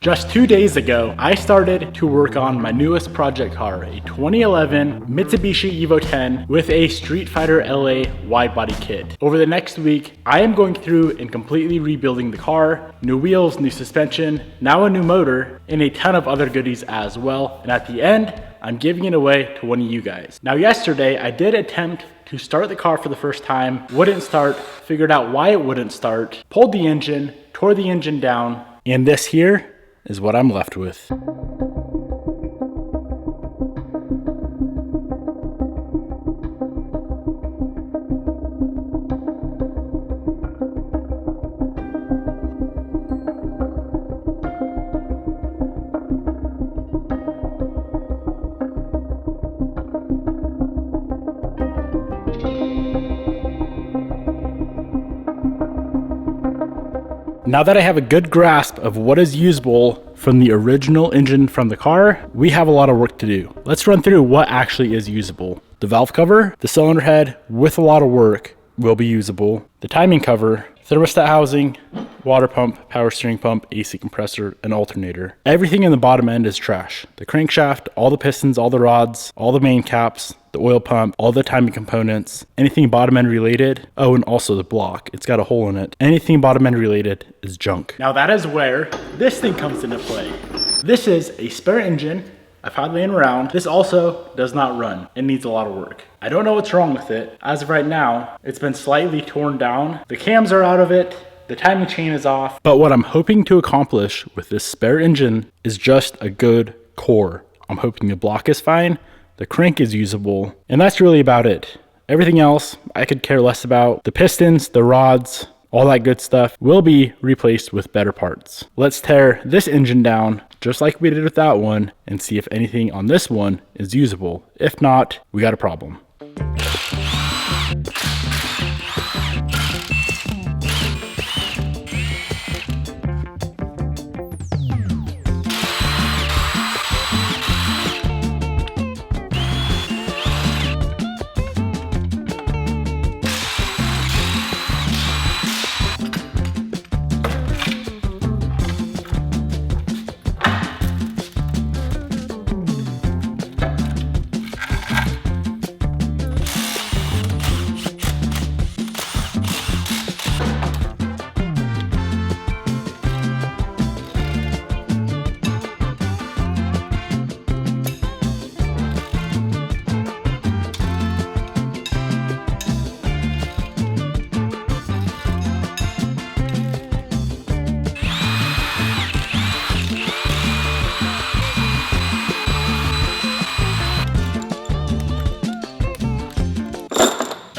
Just 2 days ago, I started to work on my newest project car, a 2011 Mitsubishi Evo 10 with a Street Fighter LA wide body kit. Over the next week, I am going through and completely rebuilding the car, new wheels, new suspension, now a new motor, and a ton of other goodies as well. And at the end, I'm giving it away to one of you guys. Now yesterday, I did attempt to start the car for the first time, wouldn't start, figured out why it wouldn't start, pulled the engine, tore the engine down, and this here is what I'm left with. Now that I have a good grasp of what is usable from the original engine from the car, we have a lot of work to do. Let's run through what actually is usable. The valve cover, the cylinder head with a lot of work will be usable. The timing cover, thermostat housing, water pump, power steering pump, AC compressor, and alternator. Everything in the bottom end is trash. The crankshaft, all the pistons, all the rods, all the main caps, the oil pump, all the timing components, anything bottom end related. Oh, and also the block. It's got a hole in it. Anything bottom end related is junk. Now that is where this thing comes into play. This is a spare engine I've had laying around. This also does not run. It needs a lot of work. I don't know what's wrong with it. As of right now, it's been slightly torn down. The cams are out of it. The timing chain is off. But what I'm hoping to accomplish with this spare engine is just a good core. I'm hoping the block is fine, the crank is usable, and that's really about it. Everything else I could care less about. The pistons, the rods, all that good stuff will be replaced with better parts. Let's tear this engine down just like we did with that one and see if anything on this one is usable. If not, we got a problem.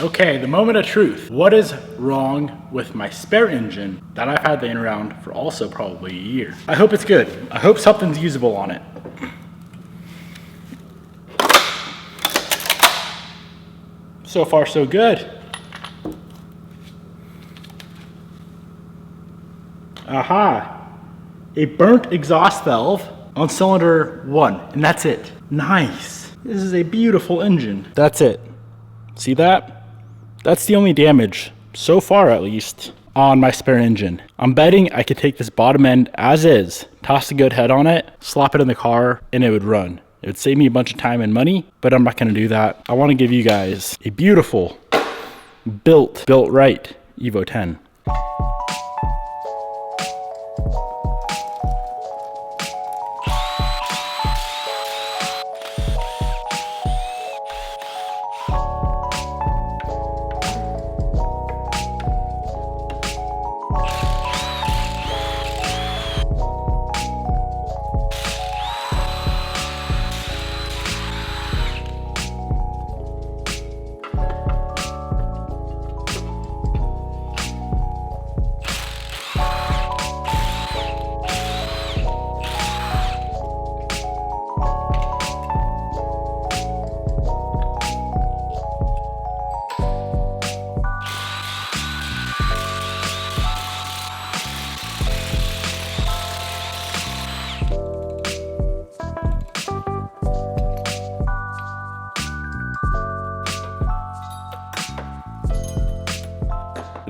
Okay, the moment of truth. What is wrong with my spare engine that I've had laying around for also probably a year? I hope it's good. I hope something's usable on it. So far, so good. Aha! A burnt exhaust valve on cylinder 1, and that's it. Nice. This is a beautiful engine. That's it. See that? That's the only damage, so far at least, on my spare engine. I'm betting I could take this bottom end as is, toss a good head on it, slap it in the car, and it would run. It would save me a bunch of time and money, but I'm not gonna do that. I wanna give you guys a beautiful, built right Evo 10.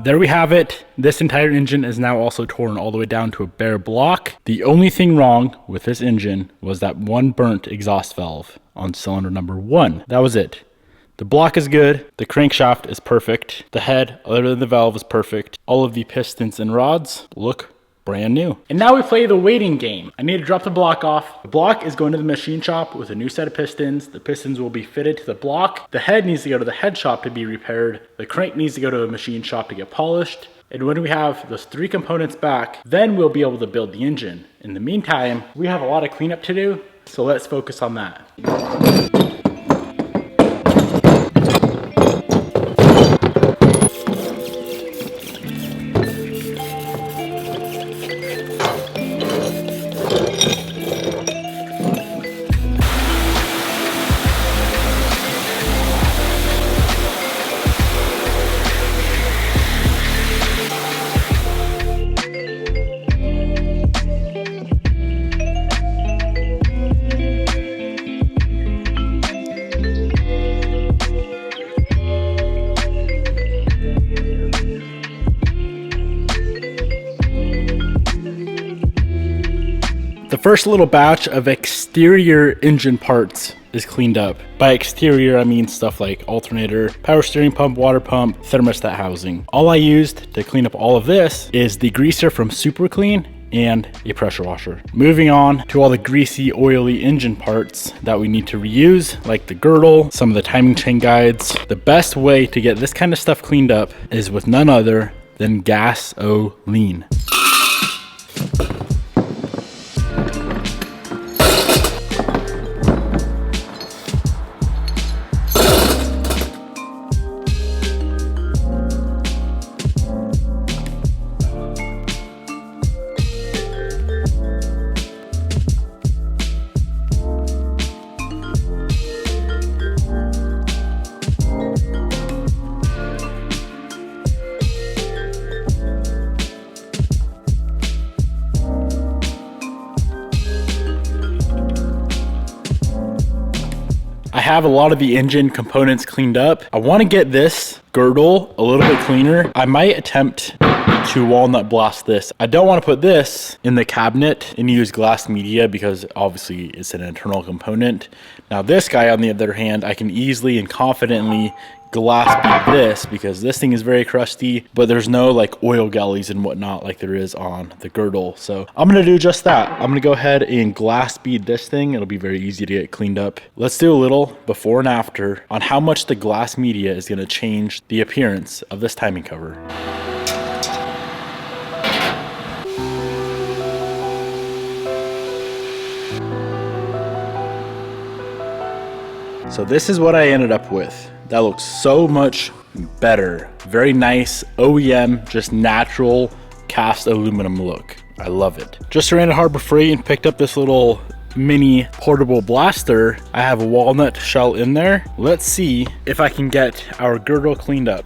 There we have it. This entire engine is now also torn all the way down to a bare block. The only thing wrong with this engine was that one burnt exhaust valve on cylinder number 1. That was it. The block is good. The crankshaft is perfect. The head, other than the valve, is perfect. All of the pistons and rods look brand new. And now we play the waiting game. I need to drop the block off. The block is going to the machine shop with a new set of pistons. The pistons will be fitted to the block. The head needs to go to the head shop to be repaired. The crank needs to go to a machine shop to get polished. And when we have those 3 components back, then we'll be able to build the engine. In the meantime, we have a lot of cleanup to do, so let's focus on that. The first little batch of exterior engine parts is cleaned up. By exterior, I mean stuff like alternator, power steering pump, water pump, thermostat housing. All I used to clean up all of this is the greaser from Super Clean and a pressure washer. Moving on to all the greasy, oily engine parts that we need to reuse, like the girdle, some of the timing chain guides. The best way to get this kind of stuff cleaned up is with none other than gasoline. I have a lot of the engine components cleaned up. I want to get this girdle a little bit cleaner. I might attempt to walnut blast this. I don't want to put this in the cabinet and use glass media because obviously it's an internal component. Now this guy, on the other hand, I can easily and confidently glass bead this because this thing is very crusty, but there's no like oil galleys and whatnot like there is on the girdle. So I'm gonna do just that. I'm gonna go ahead and glass bead this thing. It'll be very easy to get cleaned up. Let's do a little before and after on how much the glass media is gonna change the appearance of this timing cover. So this is what I ended up with. That looks so much better. Very nice OEM, just natural cast aluminum look. I love it. Just ran at Harbor Freight and picked up this little mini portable blaster. I have a walnut shell in there. Let's see if I can get our girdle cleaned up.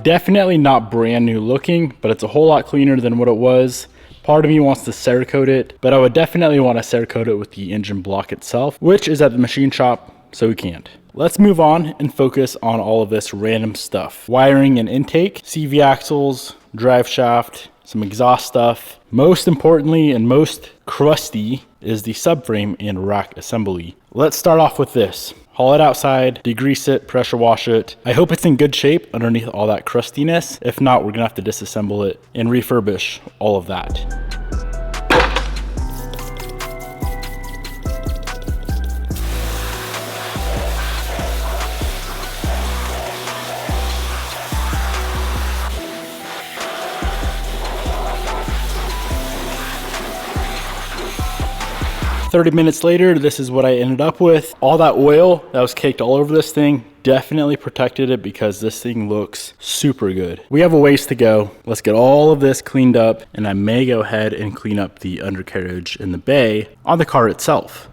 Definitely not brand new looking, but it's a whole lot cleaner than what it was. Part of me wants to Cerakote it, but I would definitely want to Cerakote it with the engine block itself, which is at the machine shop, so we can't. Let's move on and focus on all of this random stuff. Wiring and intake, CV axles, drive shaft, some exhaust stuff. Most importantly and most crusty is the subframe and rack assembly. Let's start off with this. Haul it outside, degrease it, pressure wash it. I hope it's in good shape underneath all that crustiness. If not, we're gonna have to disassemble it and refurbish all of that. 30 minutes later, this is what I ended up with. All that oil that was caked all over this thing definitely protected it because this thing looks super good. We have a ways to go. Let's get all of this cleaned up, and I may go ahead and clean up the undercarriage in the bay on the car itself.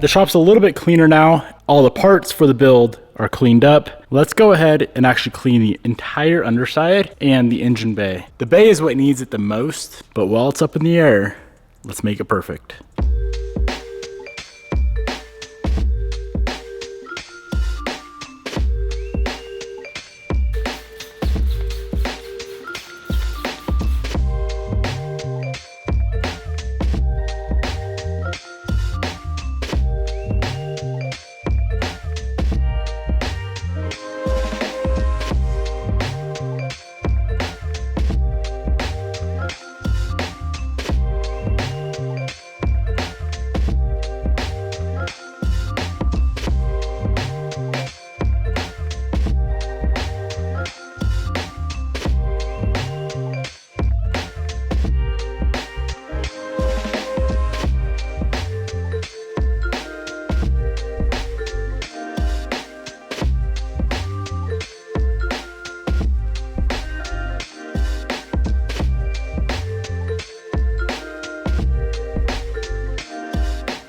The shop's a little bit cleaner now. All the parts for the build are cleaned up. Let's go ahead and actually clean the entire underside and the engine bay. The bay is what needs it the most, but while it's up in the air, let's make it perfect.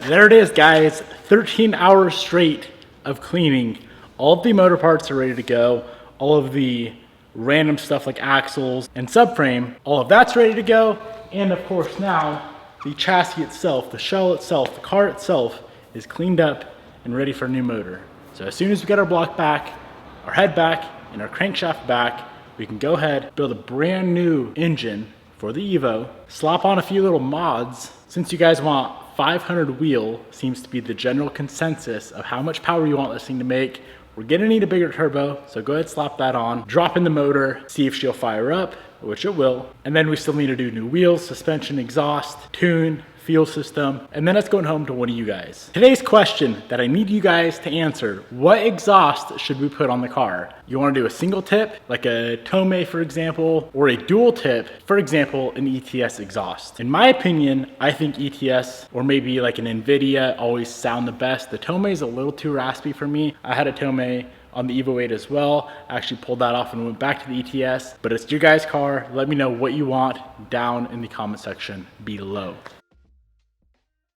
There it is, guys. 13 hours straight of cleaning. All of the motor parts are ready to go. All of the random stuff like axles and subframe, all of that's ready to go. And of course now, the chassis itself, the shell itself, the car itself is cleaned up and ready for a new motor. So as soon as we get our block back, our head back, and our crankshaft back, we can go ahead, build a brand new engine for the Evo, slap on a few little mods. Since you guys want 500 wheel, seems to be the general consensus of how much power you want this thing to make. We're gonna need a bigger turbo, so go ahead, slap that on, drop in the motor, see if she'll fire up, which it will. And then we still need to do new wheels, suspension, exhaust, tune, fuel system, and then it's going home to one of you guys. Today's question that I need you guys to answer: what exhaust should we put on the car? You wanna do a single tip, like a Tomei for example, or a dual tip, for example, an ETS exhaust? In my opinion, I think ETS or maybe like an NVIDIA always sound the best. The Tomei is a little too raspy for me. I had a Tomei on the Evo 8 as well. I actually pulled that off and went back to the ETS, but it's your guys' car. Let me know what you want down in the comment section below.